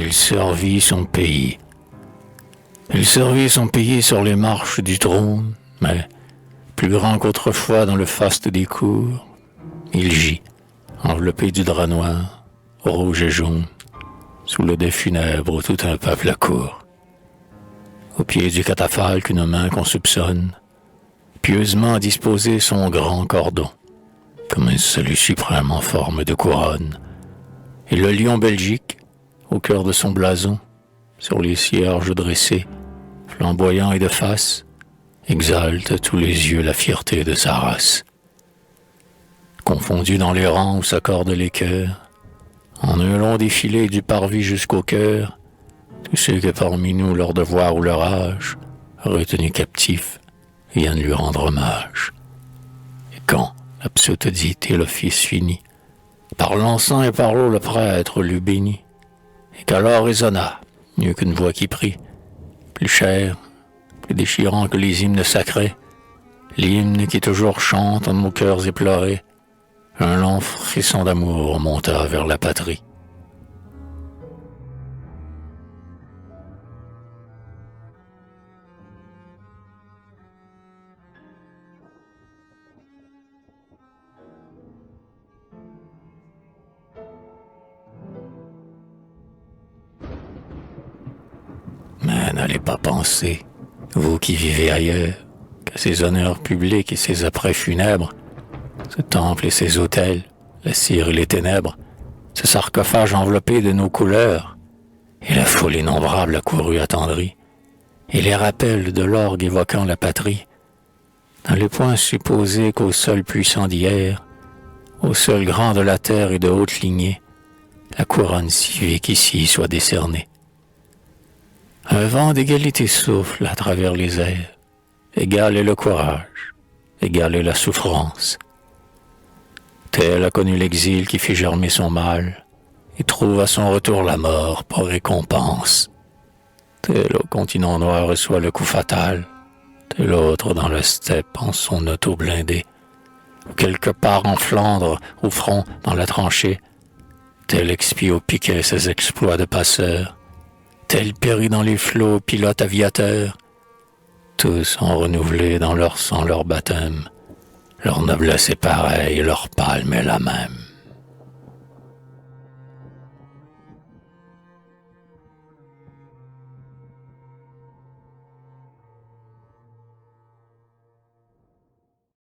il servit son pays. Il servit son pays sur les marches du trône, mais, plus grand qu'autrefois dans le faste des cours, il gît, enveloppé du drap noir, rouge et jaune, sous le dais funèbre où tout un peuple accourt. Au pied du catafalque, une main qu'on soupçonne, pieusement a disposé son grand cordon, comme un salut suprême en forme de couronne. Et le lion Belgique, au cœur de son blason, sur les cierges dressés, flamboyant et de face, exalte à tous les yeux la fierté de sa race. Confondus dans les rangs où s'accordent les cœurs, en un long défilé du parvis jusqu'au cœur, tous ceux que parmi nous leur devoir ou leur âge, retenus captifs, viennent lui rendre hommage. Et quand la psaude dite et l'office fini, par l'encens et par l'eau le prêtre l'eût béni, et qu'alors résonna, mieux qu'une voix qui prie, plus cher, plus déchirant que les hymnes sacrés, l'hymne qui toujours chante en nos cœurs éplorés, un long frisson d'amour monta vers la patrie. Mais n'allez pas penser, vous qui vivez ailleurs, qu'à ces honneurs publics et ces apprêts funèbres, ce temple et ces autels, la cire et les ténèbres, ce sarcophage enveloppé de nos couleurs, et la foule innombrable accourue attendrie, et les rappels de l'orgue évoquant la patrie, n'allez point supposer qu'au seul puissant d'hier, au seul grand de la terre et de haute lignée, la couronne civique ici soit décernée. Un vent d'égalité souffle à travers les airs, égal est le courage, égale est la souffrance. Tel a connu l'exil qui fit germer son mal, et trouve à son retour la mort pour récompense. Tel au continent noir reçoit le coup fatal, tel autre dans la steppe en son auto blindé, ou quelque part en Flandre, au front, dans la tranchée, tel expie au piquet ses exploits de passeur, tel périt dans les flots, pilote aviateur. Tous ont renouvelé dans leur sang leur baptême. Leur noblesse est pareille, leur palme est la même.